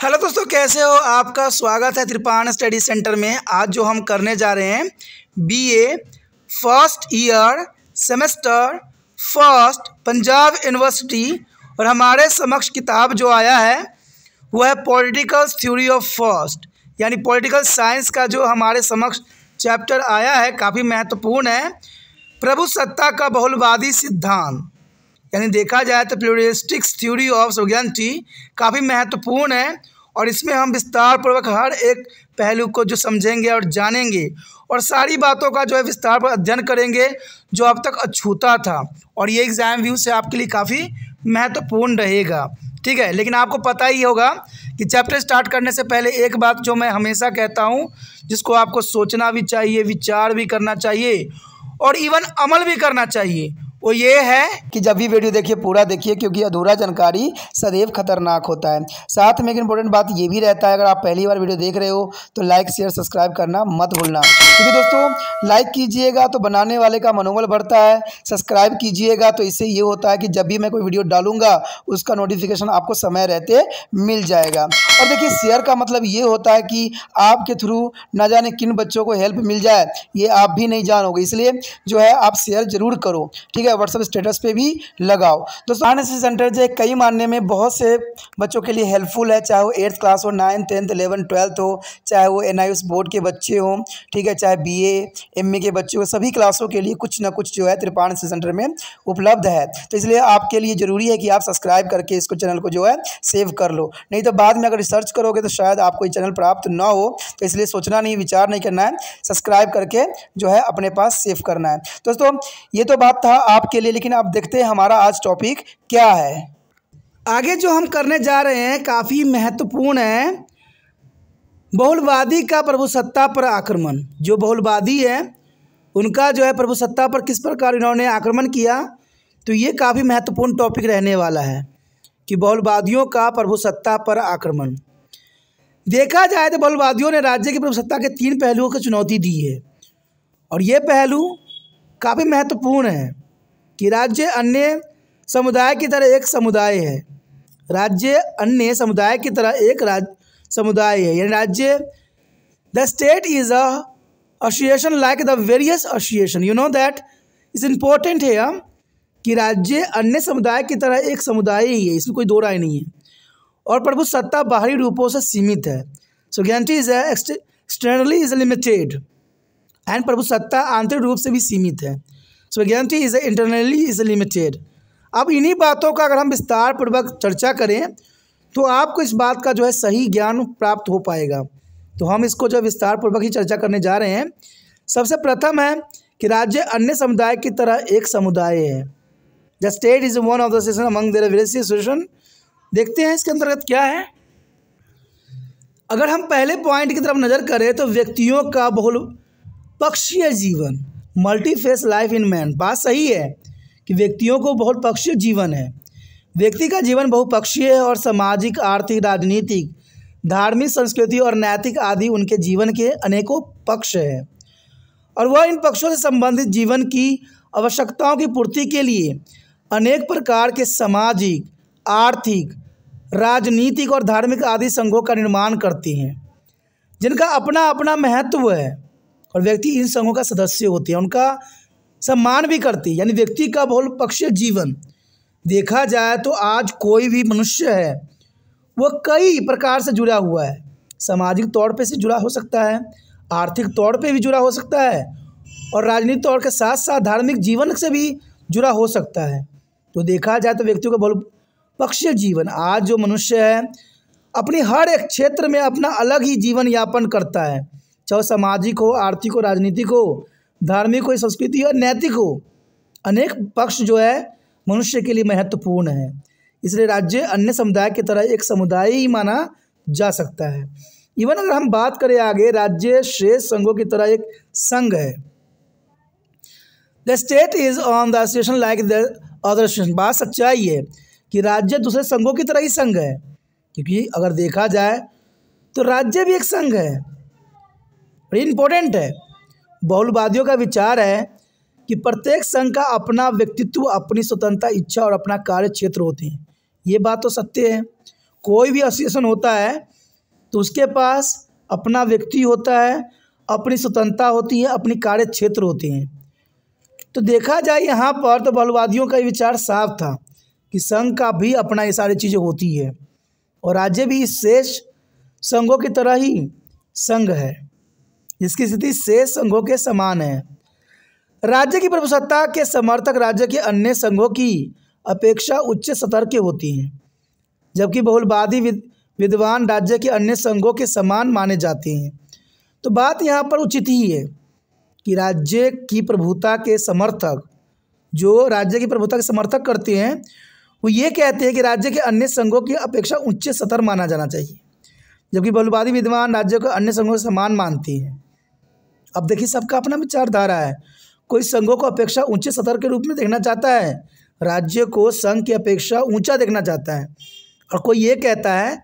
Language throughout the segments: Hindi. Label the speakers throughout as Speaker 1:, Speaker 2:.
Speaker 1: हेलो दोस्तों, कैसे हो? आपका स्वागत है त्रिपाण स्टडी सेंटर में। आज जो हम करने जा रहे हैं BA first year semester first Punjab university, और हमारे समक्ष किताब जो आया है वो है पॉलिटिकल थ्योरी ऑफ फर्स्ट, यानी पॉलिटिकल साइंस का जो हमारे समक्ष चैप्टर आया है काफ़ी महत्वपूर्ण है। प्रभु सत्ता का बहुलवादी सिद्धांत, यानी देखा जाए तो प्लूरलिस्टिक थ्योरी ऑफ सोवरेनिटी काफ़ी महत्वपूर्ण है, और इसमें हम विस्तार पूर्वक हर एक पहलू को जो समझेंगे और जानेंगे, और सारी बातों का जो है विस्तार पर अध्ययन करेंगे जो अब तक अछूता था, और ये एग्ज़ाम व्यू से आपके लिए काफ़ी महत्वपूर्ण रहेगा। ठीक है, लेकिन आपको पता ही होगा कि चैप्टर स्टार्ट करने से पहले एक बात जो मैं हमेशा कहता हूँ, जिसको आपको सोचना भी चाहिए, विचार भी करना चाहिए और इवन अमल भी करना चाहिए, वो ये है कि जब भी वीडियो देखिए पूरा देखिए, क्योंकि अधूरा जानकारी सदैव खतरनाक होता है। साथ में एक इम्पोर्टेंट बात ये भी रहता है, अगर आप पहली बार वीडियो देख रहे हो तो लाइक शेयर सब्सक्राइब करना मत भूलना, क्योंकि दोस्तों लाइक कीजिएगा तो बनाने वाले का मनोबल बढ़ता है, सब्सक्राइब कीजिएगा तो इससे ये होता है कि जब भी मैं कोई वीडियो डालूंगा उसका नोटिफिकेशन आपको समय रहते मिल जाएगा। और देखिए शेयर का मतलब ये होता है कि आपके थ्रू ना जाने किन बच्चों को हेल्प मिल जाए, ये आप भी नहीं जानोगे, इसलिए जो है आप शेयर जरूर करो। ठीक है, व्हाट्सएप स्टेटस पे भी लगाओ। दोस्तों आरएनएसएस सेंटर जो कई मानने में बहुत से बच्चों के लिए हेल्पफुल है, चाहे वो 8th क्लास हो, 9th 10th 11th 12th हो, चाहे वो NIOS बोर्ड के बच्चे हों, ठीक है, चाहे BA MA के बच्चे हो, सभी क्लासों के लिए कुछ ना कुछ जो है त्रिपाण एनएसएस सेंटर में उपलब्ध है। तो इसलिए आपके लिए ज़रूरी है कि आप सब्सक्राइब करके इसको चैनल को जो है सेव कर लो, नहीं तो बाद में अगर रिसर्च करोगे तो शायद आपको ये चैनल प्राप्त ना हो। तो इसलिए सोचना नहीं, विचार नहीं करना है, सब्सक्राइब करके जो है अपने पास सेव करना है। दोस्तों ये तो बात था आपके लिए, लेकिन आप देखते हैं हमारा आज टॉपिक क्या है। आगे जो हम करने जा रहे हैं काफ़ी महत्वपूर्ण है, बहुलवादी का प्रभुसत्ता पर आक्रमण। जो बहुलवादी है उनका जो है प्रभुसत्ता पर किस प्रकार इन्होंने आक्रमण किया, तो ये काफ़ी महत्वपूर्ण टॉपिक रहने वाला है कि बहुलवादियों का प्रभुसत्ता पर आक्रमण। देखा जाए तो बहुलवादियों ने राज्य की प्रभुसत्ता के 3 पहलुओं को चुनौती दी है, और ये पहलू काफ़ी महत्वपूर्ण है कि राज्य अन्य समुदाय की तरह एक समुदाय है। राज्य अन्य समुदाय की तरह एक समुदाय है, यानी राज्य the state is a association like the various association. You know that is important है कि राज्य अन्य समुदाय की तरह एक समुदाय ही है, इसमें कोई दो राय नहीं है। और प्रभु सत्ता बाहरी रूपों से सीमित है। Sovereignty is externally is limited, and प्रभु सत्ता आंतरिक रूप से भी सीमित है। Sovereignty is internally is limited. अब इन्हीं बातों का अगर हम विस्तार पूर्वक चर्चा करें तो आपको इस बात का जो है सही ज्ञान प्राप्त हो पाएगा। तो हम इसको जो विस्तार पूर्वक ही चर्चा करने जा रहे हैं। सबसे प्रथम है कि राज्य अन्य समुदाय की तरह एक समुदाय है। The state is one of the association among their various association. देखते हैं इसके अंतर्गत क्या है। अगर हम पहले पॉइंट की तरफ नज़र करें तो व्यक्तियों का बहुपक्षीय जीवन, मल्टीफेस लाइफ इन मैन। बात सही है कि व्यक्तियों को बहुपक्षीय जीवन है। व्यक्ति का जीवन बहुपक्षीय है और सामाजिक, आर्थिक, राजनीतिक, धार्मिक, संस्कृति और नैतिक आदि उनके जीवन के अनेकों पक्ष हैं, और वह इन पक्षों से संबंधित जीवन की आवश्यकताओं की पूर्ति के लिए अनेक प्रकार के सामाजिक, आर्थिक, राजनीतिक और धार्मिक आदि संघों का निर्माण करते हैं, जिनका अपना अपना महत्व है, और व्यक्ति इन संघों का सदस्य होते हैं, उनका सम्मान भी करते हैं। यानी व्यक्ति का बहुपक्षीय जीवन देखा जाए तो आज कोई भी मनुष्य है वो कई प्रकार से जुड़ा हुआ है। सामाजिक तौर पे से जुड़ा हो सकता है, आर्थिक तौर पे भी जुड़ा हो सकता है, और राजनीतिक तौर के साथ साथ धार्मिक जीवन से भी जुड़ा हो सकता है। तो देखा जाए तो व्यक्तियों का बहुपक्षीय जीवन, आज जो मनुष्य है अपनी हर एक क्षेत्र में अपना अलग ही जीवन यापन करता है, चाहे सामाजिक हो, आर्थिक हो, राजनीतिक हो, धार्मिक हो, संस्कृति हो, नैतिक हो। अनेक पक्ष जो है मनुष्य के लिए महत्वपूर्ण है। इसलिए राज्य अन्य समुदाय की तरह एक समुदाय ही माना जा सकता है। इवन अगर हम बात करें आगे, राज्य शेष संघों की तरह एक संघ है। The state is on the association like the other association. बात सच्चाई है कि राज्य दूसरे संघों की तरह ही संघ है, क्योंकि अगर देखा जाए तो राज्य भी एक संघ है। इम्पोर्टेंट है। बहुलवादियों का विचार है कि प्रत्येक संघ का अपना व्यक्तित्व, अपनी स्वतंत्रता, इच्छा और अपना कार्य क्षेत्र होते हैं। ये बात तो सत्य है। कोई भी एसोसिएशन होता है तो उसके पास अपना व्यक्ति होता है, अपनी स्वतंत्रता होती है, अपनी कार्य क्षेत्र होते हैं। तो देखा जाए यहाँ पर तो बहुलवादियों का विचार साफ था कि संघ का भी अपना ये सारी चीज़ें होती है और राज्य भी शेष संघों की तरह ही संघ है, जिसकी स्थिति शेष संघों के समान है। राज्य की प्रभुसत्ता के समर्थक राज्य के अन्य संघों की अपेक्षा उच्च स्तर के होती हैं, जबकि बहुलवादी विद्वान राज्य के अन्य संघों के समान माने जाते हैं। तो बात यहाँ पर उचित ही है कि राज्य की प्रभुता के समर्थक, जो राज्य की प्रभुता के समर्थक करते हैं, वो ये कहते हैं कि राज्य के अन्य संघों की अपेक्षा उच्च स्तर माना जाना चाहिए, जबकि बहुलवादी विद्वान राज्य को अन्य संघों के समान मानते हैं। अब देखिए, सबका अपना विचारधारा है। कोई संघों को अपेक्षा ऊंचे स्तर के रूप में देखना चाहता है, राज्य को संघ की अपेक्षा ऊंचा देखना चाहता है, और कोई ये कहता है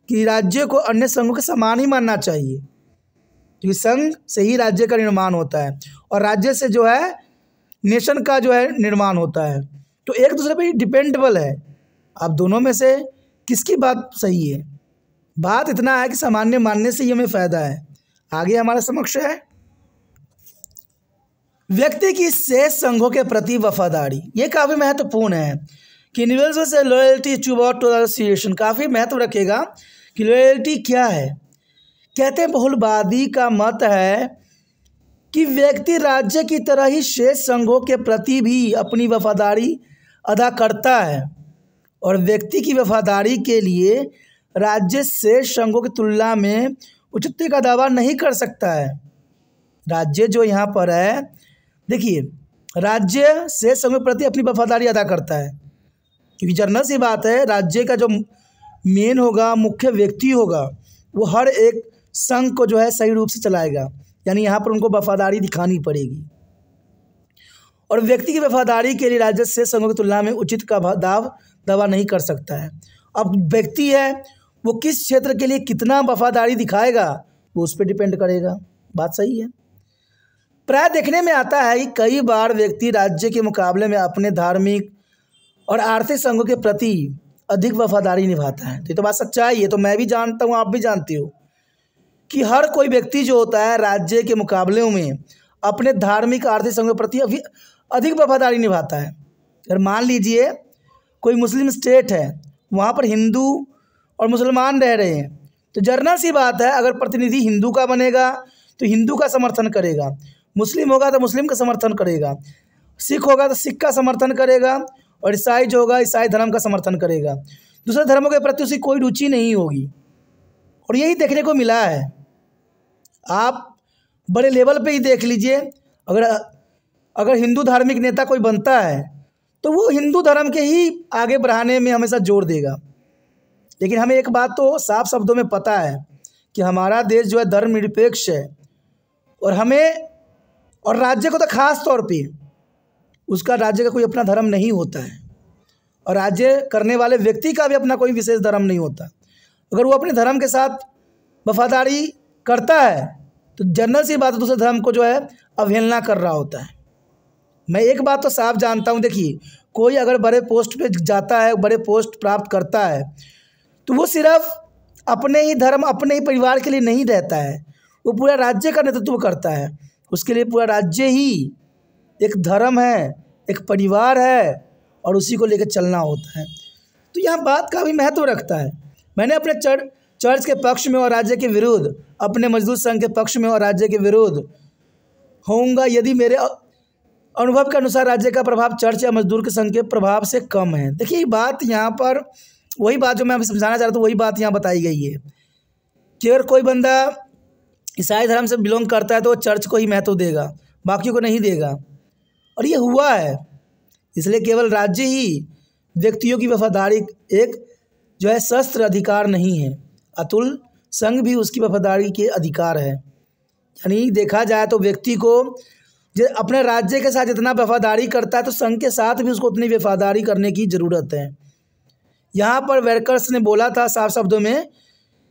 Speaker 1: कि राज्य को अन्य संघों के समान ही मानना चाहिए, क्योंकि संघ से ही राज्य का निर्माण होता है और राज्य से जो है नेशन का जो है निर्माण होता है। तो एक दूसरे पे डिपेंडेबल है। अब दोनों में से किसकी बात सही है? बात इतना है कि सामान्य मानने से ही हमें फ़ायदा है। आगे हमारे समक्ष है व्यक्ति की शेष संघों के प्रति वफादारी। ये काफ़ी महत्वपूर्ण है कि इंडिविजुअल से लॉयल्टी टुवर्ड एसोसिएशन काफ़ी महत्व रखेगा कि लॉयल्टी क्या है। कहते हैं बहुलवादी का मत है कि व्यक्ति राज्य की तरह ही शेष संघों के प्रति भी अपनी वफादारी अदा करता है और व्यक्ति की वफादारी के लिए राज्य शेष संघों की तुलना में उच्चता का दावा नहीं कर सकता है। राज्य जो यहाँ पर है, देखिए, राज्य शेष संघों के प्रति अपनी वफादारी अदा करता है, क्योंकि जनरल सी बात है, राज्य का जो मेन होगा, मुख्य व्यक्ति होगा, वो हर एक संघ को जो है सही रूप से चलाएगा, यानी यहाँ पर उनको वफादारी दिखानी पड़ेगी। और व्यक्ति की वफादारी के लिए राज्य से संघों की तुलना में उचित का दावा नहीं कर सकता है। अब व्यक्ति है, वो किस क्षेत्र के लिए कितना वफादारी दिखाएगा, वो उस पर डिपेंड करेगा। बात सही है। प्राय देखने में आता है कि कई बार व्यक्ति राज्य के मुकाबले में अपने धार्मिक और आर्थिक संघों के प्रति अधिक वफादारी निभाता है। तो ये तो बात सच्चाई है। तो मैं भी जानता हूँ, आप भी जानते हो कि हर कोई व्यक्ति जो होता है राज्य के मुकाबले में अपने धार्मिक आर्थिक संघों के प्रति अधिक वफादारी निभाता है। अगर मान लीजिए कोई मुस्लिम स्टेट है, वहाँ पर हिंदू और मुसलमान रह रहे हैं, तो जनरल सी बात है, अगर प्रतिनिधि हिंदू का बनेगा तो हिंदू का समर्थन करेगा, मुस्लिम होगा तो मुस्लिम का समर्थन करेगा, सिख होगा तो सिख का समर्थन करेगा, और ईसाई जो होगा ईसाई धर्म का समर्थन करेगा। दूसरे धर्मों के प्रति उसकी कोई रुचि नहीं होगी। और यही देखने को मिला है। आप बड़े लेवल पे ही देख लीजिए, अगर हिंदू धार्मिक नेता कोई बनता है तो वो हिंदू धर्म के ही आगे बढ़ाने में हमेशा जोर देगा। लेकिन हमें एक बात तो साफ शब्दों में पता है कि हमारा देश जो है धर्मनिरपेक्ष है, और राज्य को तो खास तौर पे उसका राज्य का कोई अपना धर्म नहीं होता है, और राज्य करने वाले व्यक्ति का भी अपना कोई विशेष धर्म नहीं होता। अगर वो अपने धर्म के साथ वफादारी करता है तो जनरल सी बात है, दूसरे धर्म को जो है अवहेलना कर रहा होता है। मैं एक बात तो साफ जानता हूँ, देखिए, कोई अगर बड़े पोस्ट पे जाता है, बड़े पोस्ट प्राप्त करता है, तो वो सिर्फ अपने ही धर्म, अपने ही परिवार के लिए नहीं रहता है, वो पूरा राज्य का नेतृत्व करता है। उसके लिए पूरा राज्य ही एक धर्म है, एक परिवार है, और उसी को लेकर चलना होता है। तो यहाँ बात का भी महत्व रखता है। मैंने अपने चर्च के पक्ष में और राज्य के विरुद्ध, अपने मजदूर संघ के पक्ष में और राज्य के विरुद्ध होऊंगा यदि मेरे अनुभव के अनुसार राज्य का प्रभाव चर्च या मजदूर के संघ के प्रभाव से कम है। देखिए, बात यहाँ पर वही बात जो मैं अभी समझाना चाह रहा था, वही बात यहाँ बताई गई है कि अगर कोई बंदा ईसाई धर्म से बिलोंग करता है तो वो चर्च को ही महत्व देगा, बाकियों को नहीं देगा। और ये हुआ है, इसलिए केवल राज्य ही व्यक्तियों की वफादारी एक जो है शस्त्र अधिकार नहीं है, अतुल संघ भी उसकी वफादारी के अधिकार है। यानी देखा जाए तो व्यक्ति को जो अपने राज्य के साथ जितना वफादारी करता है, तो संघ के साथ भी उसको उतनी वफादारी करने की ज़रूरत है। यहाँ पर वर्कर्स ने बोला था साफ शब्दों में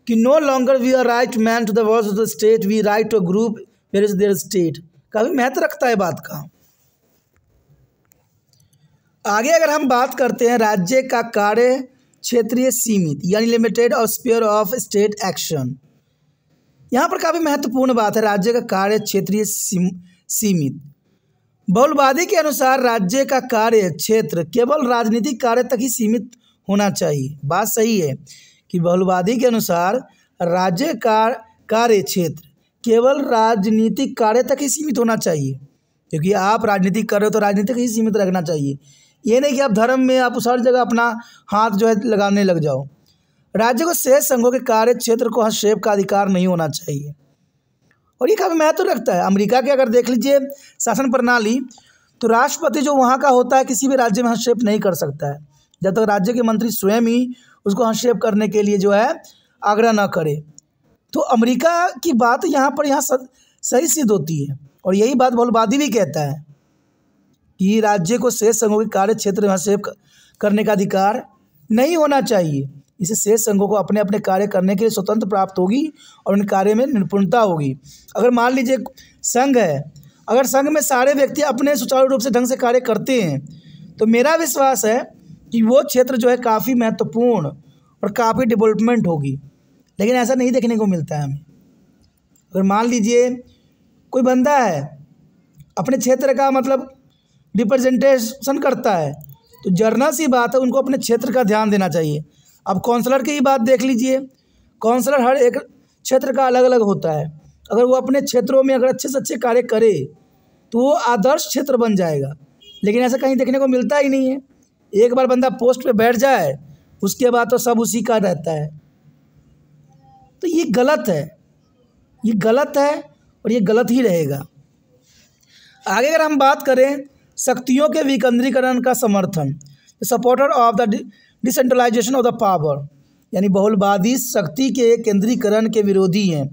Speaker 1: कि no longer we are right man to the words of the state, we right to group where is their state. काफ़ी महत्व रखता है बात का। आगे अगर हम बात करते हैं राज्य का कार्य क्षेत्रीय सीमित यानी लिमिटेड और स्पेयर ऑफ स्टेट एक्शन, यहाँ पर काफ़ी महत्वपूर्ण बात है, राज्य का कार्य क्षेत्रीय सीमित। बहुलवादी के अनुसार राज्य का कार्य क्षेत्र केवल राजनीतिक कार्य तक ही सीमित होना चाहिए। बात सही है कि बहुलवादी के अनुसार राज्य का कार्य क्षेत्र केवल राजनीतिक कार्य तक ही सीमित होना चाहिए, क्योंकि आप राजनीतिक कर रहे हो तो राजनीति तक ही सीमित रखना चाहिए। ये नहीं कि आप धर्म में आप उस हर जगह अपना हाथ जो है लगाने लग जाओ। राज्य को शेष संघों के कार्य क्षेत्र को हस्तक्षेप का अधिकार नहीं होना चाहिए, और ये काफ़ी महत्व रखता है। अमेरिका के अगर देख लीजिए शासन प्रणाली, तो राष्ट्रपति जो वहाँ का होता है किसी भी राज्य में हस्तक्षेप नहीं कर सकता है जब तक राज्य के मंत्री स्वयं ही उसको हस्तक्षेप करने के लिए जो है आग्रह न करे। तो अमेरिका की बात यहाँ सही सिद्ध होती है, और यही बात बहुलवादी भी कहता है कि राज्य को शेष संघों के कार्य क्षेत्र में हस्तक्षेप करने का अधिकार नहीं होना चाहिए। इससे शेष संघों को अपने अपने कार्य करने के लिए स्वतंत्र प्राप्त होगी और उन कार्य में निपुणता होगी। अगर मान लीजिए संघ है, अगर संघ में सारे व्यक्ति अपने सुचारू रूप से ढंग से कार्य करते हैं तो मेरा विश्वास है कि वो क्षेत्र जो है काफ़ी महत्वपूर्ण और काफ़ी डेवलपमेंट होगी। लेकिन ऐसा नहीं देखने को मिलता है हमें। अगर मान लीजिए कोई बंदा है अपने क्षेत्र का मतलब रिप्रेजेंटेशन करता है, तो जर्नल सी बात है उनको अपने क्षेत्र का ध्यान देना चाहिए। अब काउंसलर की ही बात देख लीजिए, काउंसलर हर एक क्षेत्र का अलग अलग होता है। अगर वो अपने क्षेत्रों में अगर अच्छे से अच्छे कार्य करे तो वो आदर्श क्षेत्र बन जाएगा, लेकिन ऐसा कहीं देखने को मिलता ही नहीं है। एक बार बंदा पोस्ट पे बैठ जाए उसके बाद तो सब उसी का रहता है। तो ये गलत है, ये गलत है और ये गलत ही रहेगा। आगे अगर हम बात करें शक्तियों के विकेंद्रीकरण का समर्थन, supporter of the decentralisation of the power, यानी बहुलवादी शक्ति के केंद्रीकरण के विरोधी हैं।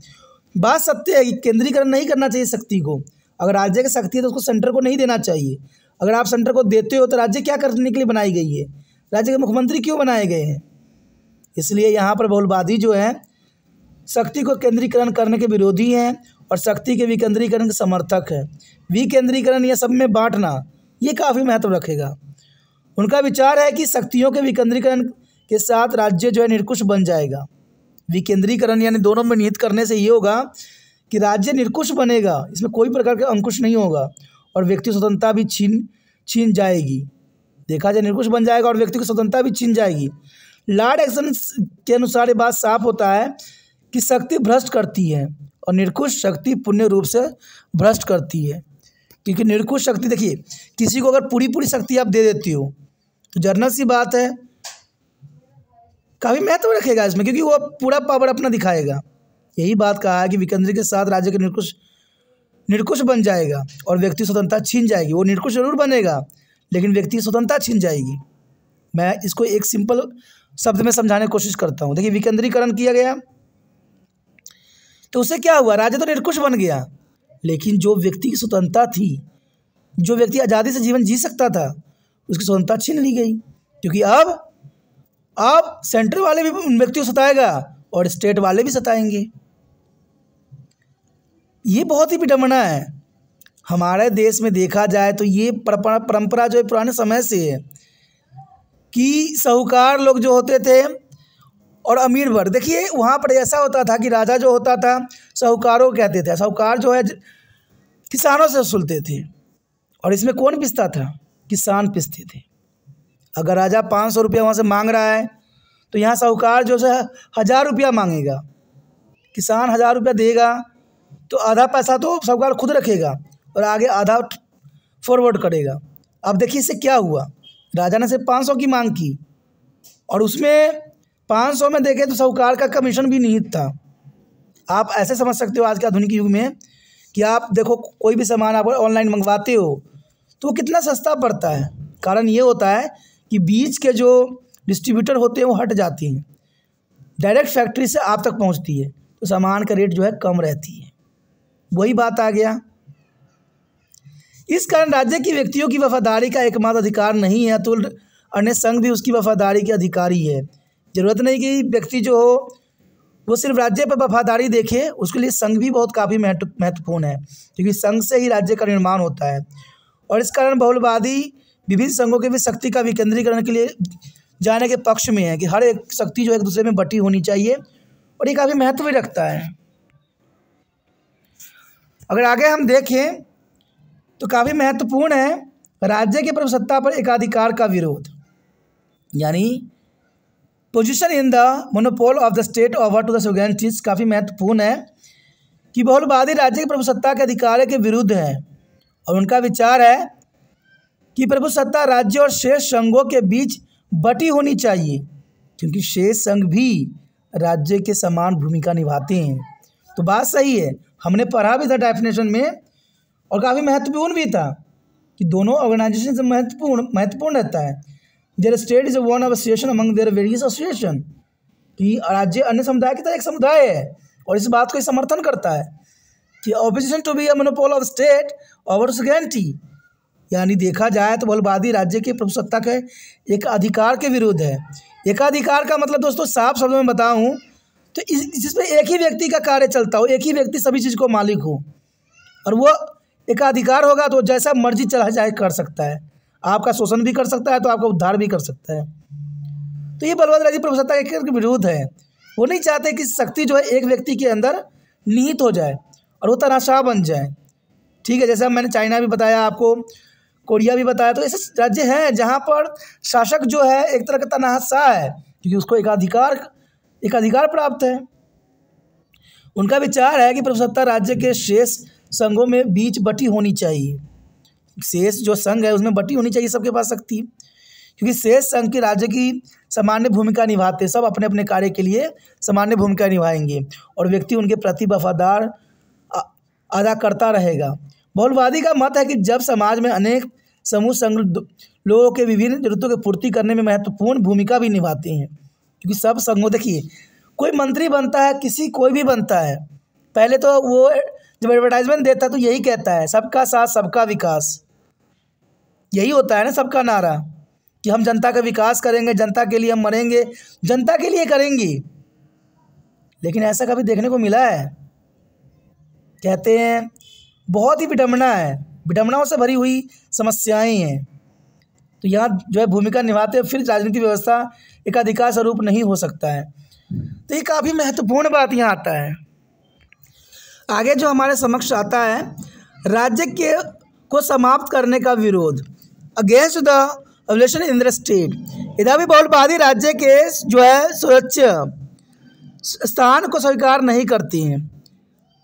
Speaker 1: बात सत्य है कि केंद्रीकरण नहीं करना चाहिए शक्ति को। अगर राज्य की शक्ति है तो उसको सेंटर को नहीं देना चाहिए। अगर आप सेंटर को देते हो तो राज्य क्या करने के लिए बनाई गई है, राज्य के मुख्यमंत्री क्यों बनाए गए हैं। इसलिए यहाँ पर बहुलवादी जो है शक्ति को केंद्रीकरण करने के विरोधी हैं और शक्ति के विकेंद्रीकरण के समर्थक है। विकेंद्रीकरण या सब में बांटना ये काफ़ी महत्व रखेगा। उनका विचार है कि शक्तियों के विकेंद्रीकरण के साथ राज्य जो है निरंकुश बन जाएगा। विकेंद्रीकरण यानी दोनों में निहित करने से ये होगा कि राज्य निरंकुश बनेगा, इसमें कोई प्रकार का अंकुश नहीं होगा और व्यक्ति स्वतंत्रता भी छीन जाएगी। देखा जाए निरंकुश बन जाएगा और व्यक्ति की स्वतंत्रता भी छीन जाएगी। लॉर्ड एक्सन के अनुसार ये बात साफ होता है कि शक्ति भ्रष्ट करती है और निरंकुश शक्ति पूर्ण रूप से भ्रष्ट करती है। क्योंकि निरंकुश शक्ति, देखिए किसी को अगर पूरी शक्ति आप दे देती हो तो जर्नल सी बात है काफ़ी महत्व रखेगा इसमें, क्योंकि वो पूरा पावर अपना दिखाएगा। यही बात कहा है कि विकेंद्रीकरण के साथ राज्य के निरंकुश बन जाएगा और व्यक्ति स्वतंत्रता छीन जाएगी। वो निरंकुश जरूर बनेगा लेकिन व्यक्ति की स्वतंत्रता छीन जाएगी। मैं इसको एक सिंपल शब्द में समझाने की कोशिश करता हूँ। देखिए विकेंद्रीकरण किया गया तो उससे क्या हुआ, राज्य तो निरंकुश बन गया, लेकिन जो व्यक्ति की स्वतंत्रता थी, जो व्यक्ति आज़ादी से जीवन जी सकता था, उसकी स्वतंत्रता छीन ली गई। क्योंकि अब सेंटर वाले भी उन व्यक्ति को सताएगा और स्टेट वाले भी सताएंगे। ये बहुत ही विडंबना है। हमारे देश में देखा जाए तो ये परंपरा जो है पुराने समय से है कि साहूकार लोग जो होते थे और अमीर वर्ग, देखिए वहाँ पर ऐसा होता था कि राजा जो होता था साहूकारों को कहते थे। साहूकार जो है किसानों से वसूलते थे और इसमें कौन पिसता था, किसान पिसते थे। अगर राजा 500 रुपया वहाँ से मांग रहा है तो यहाँ साहूकार जो है 1000 रुपया मांगेगा, किसान 1000 रुपया देगा तो आधा पैसा तो साहूकार खुद रखेगा और आगे आधा फॉरवर्ड करेगा। अब देखिए इससे क्या हुआ, राजा ने सिर्फ 500 की मांग की और उसमें 500 में देखे तो साहूकार का कमीशन भी निहित था। आप ऐसे समझ सकते हो आज के आधुनिक युग में कि आप देखो कोई भी सामान आप ऑनलाइन मंगवाते हो तो वो कितना सस्ता पड़ता है। कारण ये होता है कि बीच के जो डिस्ट्रीब्यूटर होते हैं वो हट जाती हैं, डायरेक्ट फैक्ट्री से आप तक पहुंचती है तो सामान का रेट जो है कम रहती है। वही बात आ गया। इस कारण राज्य की व्यक्तियों की वफादारी का एकमात्र अधिकार नहीं है तो अन्य संघ भी उसकी वफादारी के अधिकारी है। ज़रूरत नहीं कि व्यक्ति जो हो वो सिर्फ राज्य पर वफादारी देखे, उसके लिए संघ भी बहुत काफ़ी महत्वपूर्ण है, क्योंकि संघ से ही राज्य का निर्माण होता है। और इस कारण बहुलवादी विभिन्न संघों के भी शक्ति का विकेंद्रीकरण के लिए जाने के पक्ष में है कि हर एक शक्ति जो एक दूसरे में बटी होनी चाहिए और ये काफ़ी महत्व भी रखता है। अगर आगे हम देखें तो काफ़ी महत्वपूर्ण है राज्य के प्रभुसत्ता पर एकाधिकार का विरोध, यानी position in the monopoly of the state over to the sovereignties. काफ़ी महत्वपूर्ण है कि बहुलवादी राज्य की प्रभुसत्ता के अधिकार के विरुद्ध है और उनका विचार है कि प्रभुसत्ता राज्य और शेष संघों के बीच बटी होनी चाहिए, क्योंकि शेष संघ भी राज्य के समान भूमिका निभाते हैं। तो बात सही है, हमने पढ़ा भी था डेफिनेशन में और काफ़ी महत्वपूर्ण भी था कि दोनों ऑर्गेनाइजेशन से महत्वपूर्ण रहता है। Their state is one of association among their various association, कि राज्य अन्य समुदाय की तरह एक समुदाय है और इस बात को समर्थन करता है कि opposition to be a monopoly of state over sovereignty, यानी देखा जाए तो बहुलवादी राज्य की प्रभुसत्ता के एक अधिकार के विरुद्ध है। एकाधिकार का मतलब दोस्तों साफ शब्दों में बताऊं तो जिसमें एक ही व्यक्ति का कार्य चलता हो, एक ही व्यक्ति सभी चीज़ को मालिक हो, और वो एकाधिकार होगा तो जैसा मर्जी चला जाए कर सकता है, आपका शोषण भी कर सकता है तो आपका उद्धार भी कर सकता है। तो ये बहुलवादी राज्य प्रभुसत्ता के विरुद्ध है। वो नहीं चाहते कि शक्ति जो है एक व्यक्ति के अंदर निहित हो जाए और वो तनाशाह बन जाए। ठीक है, जैसे मैंने चाइना भी बताया आपको, कोरिया भी बताया, तो ऐसे राज्य हैं जहाँ पर शासक जो है एक तरह का तनाशाह है क्योंकि उसको एकाधिकार प्राप्त है। उनका विचार है कि प्रभुसत्ता राज्य के शेष संघों में बीच बटी होनी चाहिए। शेष जो संघ है उसमें बटी होनी चाहिए सबके पास शक्ति, क्योंकि शेष संघ के राज्य की सामान्य भूमिका निभाते, सब अपने अपने कार्य के लिए सामान्य भूमिका निभाएंगे और व्यक्ति उनके प्रति वफादार अदा करता रहेगा। बहुलवादी का मत है कि जब समाज में अनेक समूह संघ लोगों के विभिन्न जरूरतों की पूर्ति करने में महत्वपूर्ण भूमिका भी निभाते हैं, क्योंकि सब संघों, देखिए कोई मंत्री बनता है, कोई भी बनता है, पहले तो वो जब एडवर्टाइजमेंट देता है तो यही कहता है सबका साथ सबका विकास, यही होता है ना सबका नारा, कि हम जनता का विकास करेंगे, जनता के लिए हम मरेंगे, जनता के लिए करेंगे। लेकिन ऐसा कभी देखने को मिला है? कहते हैं बहुत ही विडंबना है, विडंबनाओं से भरी हुई समस्याएं हैं। तो यहाँ जो है भूमिका निभाते हैं, फिर राजनीतिक व्यवस्था एकाधिकार स्वरूप नहीं हो सकता है। तो ये काफ़ी महत्वपूर्ण बात यहाँ आता है। आगे जो हमारे समक्ष आता है, राज्य को समाप्त करने का विरोध, against the evolution in the state. इधर भी बहुलवादी राज्य के जो है सुरक्षा स्थान को स्वीकार नहीं करती हैं।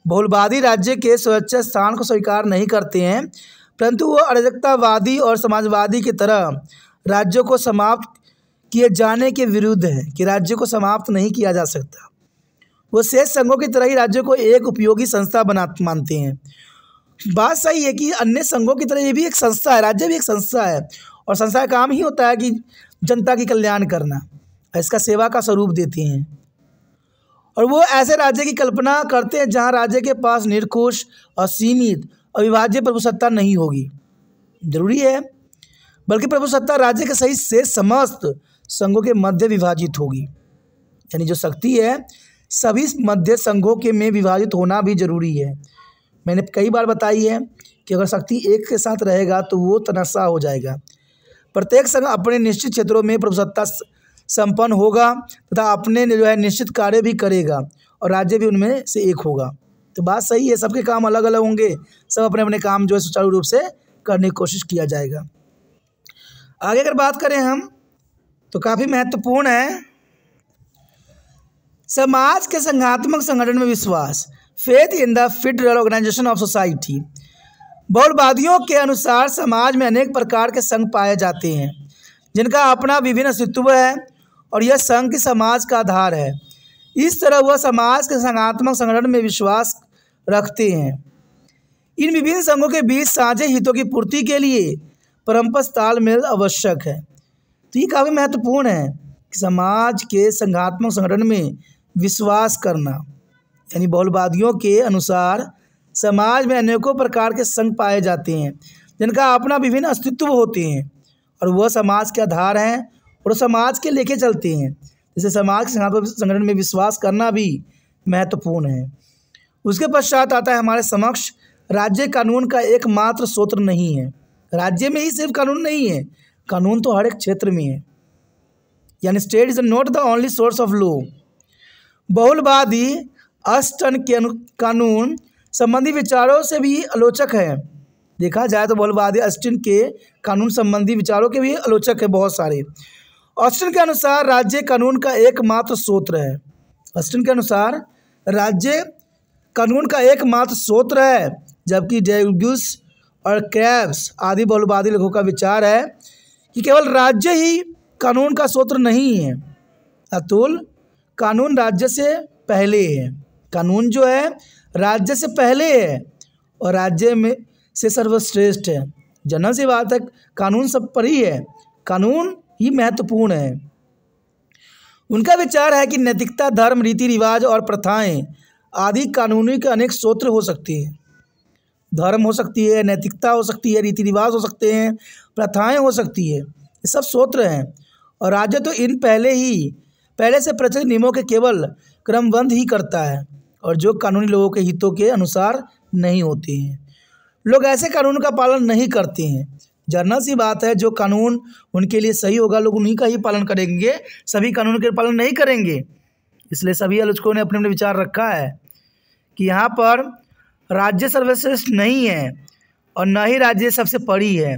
Speaker 1: बहुलवादी राज्य के सुरक्षा स्थान को स्वीकार नहीं करते हैं, परंतु वो अराजकतावादी और समाजवादी की तरह राज्यों को समाप्त किए जाने के विरुद्ध है कि राज्य को समाप्त नहीं किया जा सकता। वो शेष संघों की तरह ही राज्यों को एक उपयोगी संस्था मानते हैं। बात सही है कि अन्य संघों की तरह ये भी एक संस्था है, राज्य भी एक संस्था है और संस्था का काम ही होता है कि जनता की कल्याण करना, इसका सेवा का स्वरूप देते हैं। और वो ऐसे राज्य की कल्पना करते हैं जहाँ राज्य के पास निरंकुश, असीमित, अविभाज्य प्रभुसत्ता नहीं होगी, जरूरी है, बल्कि प्रभुसत्ता राज्य के सही से समस्त संघों के मध्य विभाजित होगी। यानी जो शक्ति है सभी मध्य संघों के में विभाजित होना भी जरूरी है। मैंने कई बार बताई है कि अगर शक्ति एक के साथ रहेगा तो वो तनाशाह हो जाएगा। प्रत्येक संघ अपने निश्चित क्षेत्रों में प्रभुसत्ता संपन्न होगा तथा अपने जो है निश्चित कार्य भी करेगा और राज्य भी उनमें से एक होगा। तो बात सही है, सबके काम अलग अलग होंगे, सब अपने अपने काम जो है सुचारू रूप से करने की कोशिश किया जाएगा। आगे अगर बात करें हम तो काफ़ी महत्वपूर्ण है समाज के संघात्मक संगठन में विश्वास, faith in the federal organisation of society. बहुलवादियों के अनुसार समाज में अनेक प्रकार के संघ पाए जाते हैं जिनका अपना विभिन्न अस्तित्व है और यह संघ समाज का आधार है। इस तरह वह समाज के संघात्मक संगठन में विश्वास रखते हैं। इन विभिन्न संघों के बीच साझे हितों की पूर्ति के लिए परस्पर तालमेल आवश्यक है। तो ये काफ़ी महत्वपूर्ण है कि समाज के संघात्मक संगठन में विश्वास करना, यानी बहुलवादियों के अनुसार समाज में अनेकों प्रकार के संघ पाए जाते हैं जिनका अपना विभिन्न अस्तित्व होते हैं और वह समाज के आधार हैं और समाज के लेके चलते हैं। जैसे समाज के संगठन में विश्वास करना भी महत्वपूर्ण है। उसके पश्चात आता है हमारे समक्ष राज्य कानून का एकमात्र स्रोत नहीं है। राज्य में ही सिर्फ कानून नहीं है, कानून तो हर एक क्षेत्र में है, यानी state is not the only source of law. बहुलवादी अष्टन के कानून संबंधी विचारों से भी आलोचक है। देखा जाए तो बहुलवादी ऑस्टिन के कानून संबंधी विचारों के भी आलोचक है बहुत सारे। ऑस्टिन के अनुसार राज्य कानून का एकमात्र स्रोत है। ऑस्टिन के अनुसार राज्य कानून का एकमात्र स्रोत है, जबकि डेग्यूस और क्रैब्स आदि बहुलवादी लोगों का विचार है कि केवल राज्य ही कानून का स्रोत नहीं है, अतुल कानून राज्य से पहले है। कानून जो है राज्य से पहले है और राज्य में से सर्वश्रेष्ठ है। जनरल सी बात है, कानून सब पर ही है, कानून ही महत्वपूर्ण है। उनका विचार है कि नैतिकता, धर्म, रीति रिवाज और प्रथाएं आदि कानूनी के अनेक स्रोत हो सकते हैं। धर्म हो सकती है, नैतिकता हो सकती है, रीति रिवाज हो सकते हैं, प्रथाएं हो सकती है, ये सब स्रोत हैं। और राज्य तो इन पहले से प्रचलित नियमों के केवल क्रमबद्ध ही करता है और जो कानूनी लोगों के हितों के अनुसार नहीं होते हैं। लोग ऐसे कानून का पालन नहीं करते हैं। जनरल सी बात है, जो कानून उनके लिए सही होगा लोग उन्हीं का ही पालन करेंगे, सभी कानून के पालन नहीं करेंगे। इसलिए सभी आलोचकों ने अपने अपने विचार रखा है कि यहाँ पर राज्य सर्वश्रेष्ठ नहीं है और न ही राज्य सबसे परी है।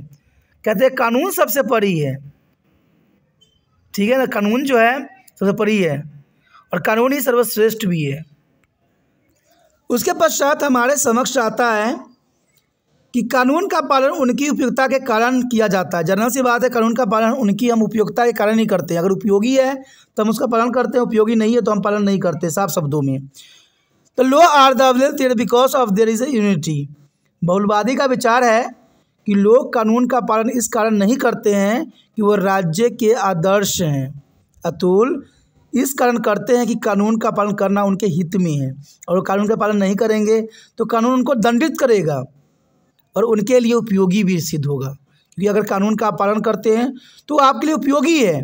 Speaker 1: कहते हैं कानून सबसे परी है, ठीक है ना, कानून जो है सबसे परी है और कानून ही सर्वश्रेष्ठ भी है। उसके पश्चात हमारे समक्ष आता है कि कानून का पालन उनकी उपयोगिता के कारण किया जाता है। जनरल सी बात है, कानून का पालन उनकी हम उपयोगिता के कारण ही करते हैं। अगर उपयोगी है तो हम उसका पालन करते हैं, उपयोगी नहीं है तो हम पालन नहीं करते, साफ शब्दों में। तो law are the available because of there is a unity. बहुलवादी का विचार है कि लोग कानून का पालन इस कारण नहीं करते हैं कि वो राज्य के आदर्श हैं, अतुल इस कारण करते हैं कि कानून का पालन करना उनके हित में है और वो कानून का पालन नहीं करेंगे तो कानून उनको दंडित करेगा और उनके लिए उपयोगी भी सिद्ध होगा। क्योंकि अगर कानून का आप पालन करते हैं तो आपके लिए उपयोगी है।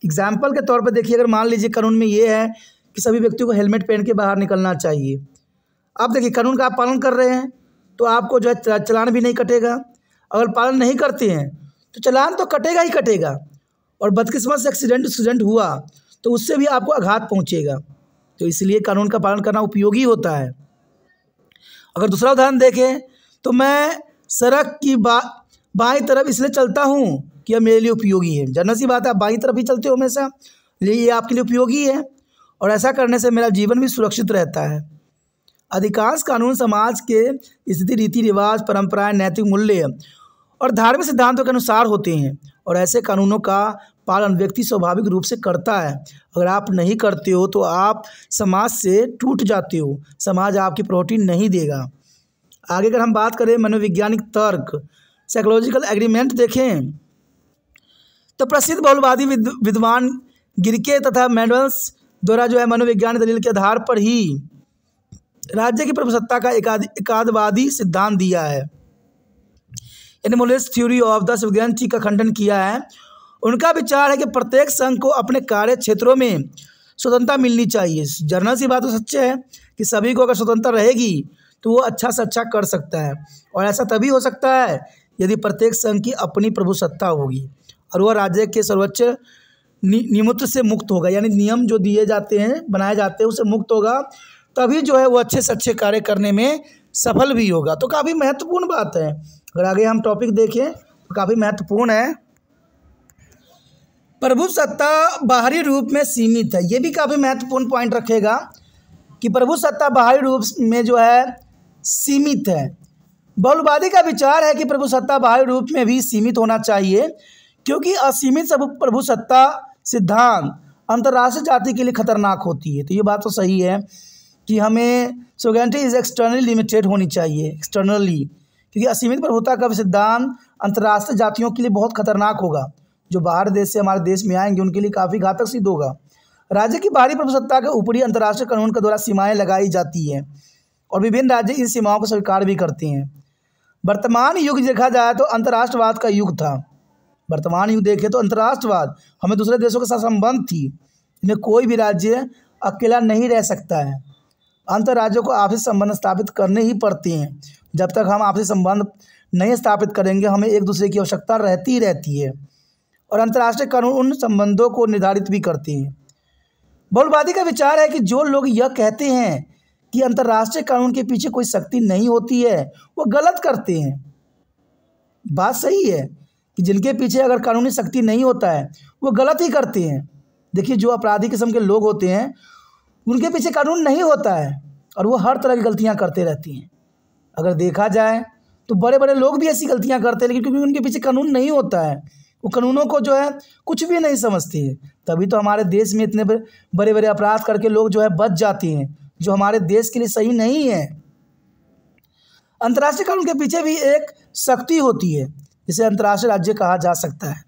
Speaker 1: एग्जाम्पल के तौर पर देखिए, अगर मान लीजिए कानून में ये है कि सभी व्यक्तियों को हेलमेट पहन के बाहर निकलना चाहिए। आप देखिए कानून का आप पालन कर रहे हैं तो आपको जो है चालान भी नहीं कटेगा। अगर पालन नहीं करते हैं तो चालान तो कटेगा ही कटेगा और बदकिस्मत से एक्सीडेंट हुआ तो उससे भी आपको आघात पहुंचेगा। तो इसलिए कानून का पालन करना उपयोगी होता है। अगर दूसरा उदाहरण देखें तो मैं सड़क की बाईं तरफ इसलिए चलता हूँ कि यह मेरे लिए उपयोगी है। जनरल सी बात है, आप बाईं तरफ ही चलते हो हमेशा, ये आपके लिए उपयोगी है और ऐसा करने से मेरा जीवन भी सुरक्षित रहता है। अधिकांश कानून समाज के स्थिति, रीति रिवाज, परंपराएं, नैतिक मूल्य और धार्मिक सिद्धांतों के अनुसार होते हैं और ऐसे कानूनों का पालन व्यक्ति स्वाभाविक रूप से करता है। अगर आप नहीं करते हो तो आप समाज से टूट जाते हो, समाज आपकी प्रायोरिटी नहीं देगा। आगे अगर हम बात करें मनोवैज्ञानिक तर्क, साइकोलॉजिकल एग्रीमेंट देखें तो प्रसिद्ध बहुलवादी विद्वान गिरके तथा मैंडल्स द्वारा जो है मनोवैज्ञानिक दलील के आधार पर ही राज्य की प्रभुसत्ता का एकादवादी सिद्धांत दिया है। एनिमोलिस्ट थ्योरी ऑफ द सोवरेनिटी का खंडन किया है। उनका विचार है कि प्रत्येक संघ को अपने कार्य क्षेत्रों में स्वतंत्रता मिलनी चाहिए। जनरल सी बात तो सच्ची है कि सभी को अगर स्वतंत्रता रहेगी तो वो अच्छा से अच्छा कर सकता है और ऐसा तभी हो सकता है यदि प्रत्येक संघ की अपनी प्रभुसत्ता होगी और वह राज्य के सर्वोच्च नियमों से मुक्त होगा, यानी नियम जो दिए जाते हैं, बनाए जाते हैं, उससे मुक्त होगा, तभी जो है वो अच्छे से अच्छे कार्य करने में सफल भी होगा। तो काफ़ी महत्वपूर्ण बात है। अगर आगे हम टॉपिक देखें तो काफ़ी महत्वपूर्ण है। प्रभुसत्ता बाहरी रूप में सीमित है, ये भी काफ़ी महत्वपूर्ण पॉइंट रखेगा कि प्रभुसत्ता बाहरी रूप में जो है सीमित है। बहुलवादी का विचार है कि प्रभुसत्ता बाहरी रूप में भी सीमित होना चाहिए क्योंकि असीमित प्रभुसत्ता सिद्धांत अंतर्राष्ट्रीय जाति के लिए खतरनाक होती है। तो ये बात तो सही है कि हमें सोवरेनिटी इज एक्सटर्नली लिमिटेड होनी चाहिए, एक्सटर्नली, क्योंकि असीमित प्रभुता का सिद्धांत अंतर्राष्ट्रीय जातियों के लिए बहुत खतरनाक होगा। जो बाहर देश से हमारे देश में आएंगे उनके लिए काफ़ी घातक सिद्ध होगा। राज्य की बाहरी प्रभुसत्ता के ऊपरी अंतर्राष्ट्रीय कानून के द्वारा सीमाएं लगाई जाती हैं और विभिन्न राज्य इन सीमाओं को स्वीकार भी करते हैं। वर्तमान युग देखा जाए तो अंतर्राष्ट्रवाद का युग था। वर्तमान युग देखें तो अंतर्राष्ट्रवाद, हमें दूसरे देशों के साथ संबंध थी, इनमें कोई भी राज्य अकेला नहीं रह सकता है। अंतर्राज्यों को आपसी संबंध स्थापित करने ही पड़ते हैं। जब तक हम आपसी संबंध नहीं स्थापित करेंगे हमें एक दूसरे की आवश्यकता रहती ही रहती है और अंतर्राष्ट्रीय कानून उन संबंधों को निर्धारित भी करते हैं। बहुलवादी का विचार है कि जो लोग यह कहते हैं कि अंतर्राष्ट्रीय कानून के पीछे कोई शक्ति नहीं होती है, वो गलत करते हैं। बात सही है कि जिनके पीछे अगर कानूनी शक्ति नहीं होता है वो गलत ही करते हैं। देखिए, जो अपराधी किस्म के लोग होते हैं उनके पीछे कानून नहीं होता है और वो हर तरह की गलतियां करते रहती हैं। अगर देखा जाए तो बड़े बड़े लोग भी ऐसी गलतियां करते हैं, लेकिन क्योंकि उनके पीछे कानून नहीं होता है, वो कानूनों को जो है कुछ भी नहीं समझते हैं। तभी तो हमारे देश में इतने बड़े बड़े अपराध करके लोग जो है बच जाते हैं, जो हमारे देश के लिए सही नहीं है। अंतर्राष्ट्रीय कानून के पीछे भी एक शक्ति होती है जिसे अंतर्राष्ट्रीय राज्य कहा जा सकता है।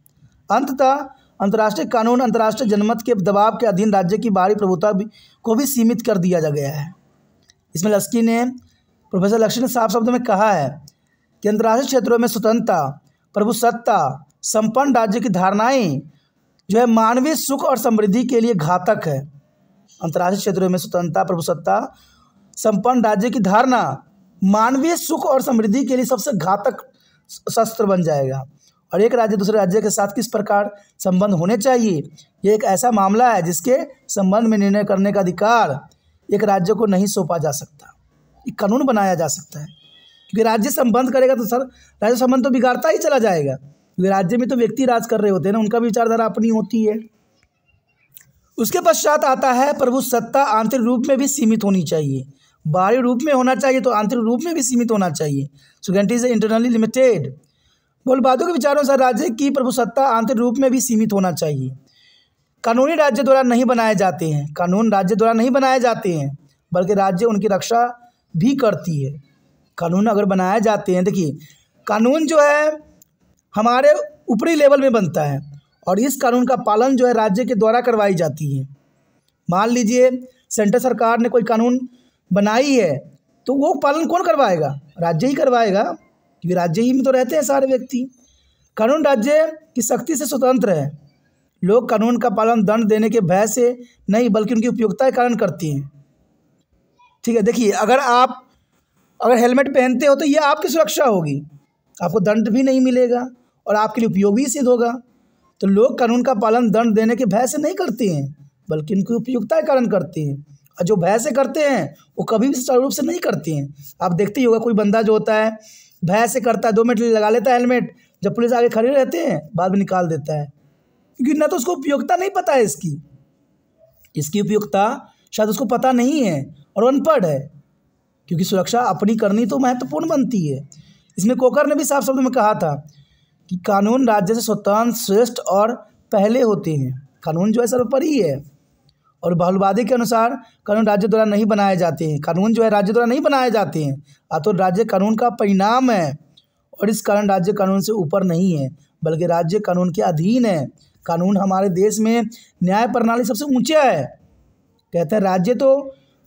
Speaker 1: अंततः अंतर्राष्ट्रीय कानून अंतर्राष्ट्रीय जनमत के दबाव के अधीन राज्य की बाहरी प्रभुता को भी सीमित कर दिया गया है। इसमें प्रोफेसर लक्ष्मी ने साफ शब्दों में कहा है कि अंतर्राष्ट्रीय क्षेत्रों में स्वतंत्रता, प्रभुसत्ता, संपन्न राज्य की धारणाएं जो है मानवीय सुख और समृद्धि के लिए घातक है। अंतर्राष्ट्रीय क्षेत्रों में स्वतंत्रता, प्रभुसत्ता, संपन्न राज्य की धारणा मानवीय सुख और समृद्धि के लिए सबसे घातक शस्त्र बन जाएगा। और एक राज्य दूसरे राज्य के साथ किस प्रकार संबंध होने चाहिए, ये एक ऐसा मामला है जिसके संबंध में निर्णय करने का अधिकार एक राज्य को नहीं सौंपा जा सकता। एक कानून बनाया जा सकता है, क्योंकि राज्य संबंध करेगा तो सर राज्य संबंध तो बिगाड़ता ही चला जाएगा, क्योंकि राज्य में तो व्यक्ति राज कर रहे होते हैं ना, उनका विचारधारा अपनी होती है। उसके पश्चात आता है प्रभुसत्ता आंतरिक रूप में भी सीमित होनी चाहिए। बाहरी रूप में होना चाहिए तो आंतरिक रूप में भी सीमित होना चाहिए। सोवेरेनिटी इज इंटरनली लिमिटेड। बहुलवादियों के विचारों से राज्य की प्रभुसत्ता आंतरिक रूप में भी सीमित होना चाहिए। कानूनी राज्य द्वारा नहीं बनाए जाते हैं, कानून राज्य द्वारा नहीं बनाए जाते हैं, बल्कि राज्य उनकी रक्षा भी करती है। कानून अगर बनाए जाते हैं, देखिए कानून जो है हमारे ऊपरी लेवल में बनता है और इस कानून का पालन जो है राज्य के द्वारा करवाई जाती है। मान लीजिए सेंट्रल सरकार ने कोई कानून बनाई है तो वो पालन कौन करवाएगा? राज्य ही करवाएगा, क्योंकि राज्य ही में तो रहते हैं सारे व्यक्ति। कानून राज्य की शक्ति से स्वतंत्र है। लोग कानून का पालन दंड देने के भय से नहीं बल्कि उनकी उपयोगिता के कारण करते हैं। ठीक है, देखिए अगर हेलमेट पहनते हो तो ये आपकी सुरक्षा होगी, आपको दंड भी नहीं मिलेगा और आपके लिए उपयोगी सिद्ध होगा। तो लोग कानून का पालन दंड देने के भय से नहीं करते हैं बल्कि उनकी उपयोगिता के कारण करते हैं। और जो भय से करते हैं वो कभी भी सुचारू रूप से नहीं करते हैं। आप देखते ही होगा कोई बंदा जो होता है भय से करता है, 2 मिनट लगा लेता है हेलमेट, जब पुलिस आगे खड़े रहते हैं बाद में निकाल देता है, क्योंकि ना तो उसको उपयोगिता नहीं पता है इसकी उपयोगिता शायद उसको पता नहीं है और अनपढ़ है, क्योंकि सुरक्षा अपनी करनी तो महत्वपूर्ण बनती है। इसमें कोकर ने भी साफ शब्दों में कहा था कि कानून राज्य से स्वतंत्र, श्रेष्ठ और पहले होते हैं। कानून जो है सर्वोपरि है। और बहुलवादी के अनुसार कानून राज्य द्वारा नहीं बनाए जाते हैं, कानून जो है राज्य द्वारा नहीं बनाए जाते हैं। तो राज्य कानून का परिणाम है और इस कारण राज्य कानून से ऊपर नहीं है बल्कि राज्य कानून के अधीन है। कानून हमारे देश में न्याय प्रणाली सबसे ऊंचा है। कहते हैं राज्य तो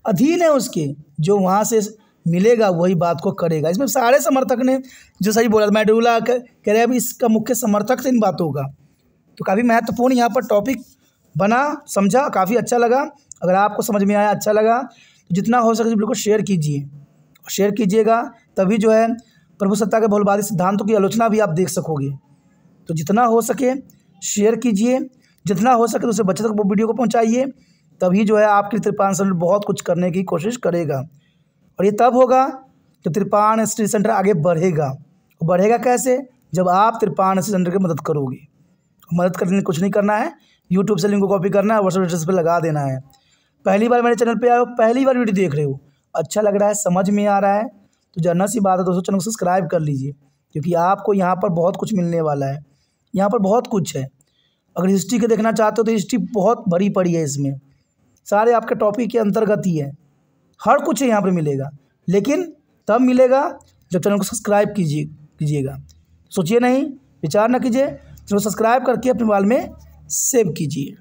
Speaker 1: अधीन है उसके, जो वहाँ से मिलेगा वही बात को करेगा। इसमें सारे समर्थक ने जो सही बोला, मेडुला कह रहे हैं इसका मुख्य समर्थक थे इन बातों का। तो काफ़ी महत्वपूर्ण यहाँ पर टॉपिक बना, समझा, काफ़ी अच्छा लगा। अगर आपको समझ में आया, अच्छा लगा तो जितना हो सके बिल्कुल शेयर कीजिएगा, तभी जो है प्रभुसत्ता के बहुलवादी सिद्धांतों की आलोचना भी आप देख सकोगे। तो जितना हो सके शेयर कीजिए, जितना हो सके दूसरे बच्चे तक वो वीडियो को पहुंचाइए, तभी जो है आपके त्रिपान सेंटर बहुत कुछ करने की कोशिश करेगा। और ये तब होगा जब त्रिपान स्टडी सेंटर आगे बढ़ेगा। बढ़ेगा कैसे? जब आप त्रिपान स्टडी सेंटर की मदद करोगे। मदद करने कुछ नहीं करना है, यूट्यूब से लिंक को कॉपी करना है, व्हाट्सएप एड्रेस पर लगा देना है। पहली बार मेरे चैनल पे आए हो, पहली बार वीडियो देख रहे हो, अच्छा लग रहा है, समझ में आ रहा है, तो जानना सी बात है दोस्तों, चैनल को सब्सक्राइब कर लीजिए, क्योंकि आपको यहाँ पर बहुत कुछ मिलने वाला है। यहाँ पर बहुत कुछ है। अगर हिस्ट्री के देखना चाहते हो तो हिस्ट्री बहुत भरी पड़ी है, इसमें सारे आपके टॉपिक के अंतर्गत ही है, हर कुछ यहाँ पर मिलेगा। लेकिन तब मिलेगा जब चैनल को सब्सक्राइब कीजिएगा। सोचिए नहीं, विचार ना कीजिए, चैनल को सब्सक्राइब करके अपने मोबाइल में सेव कीजिए।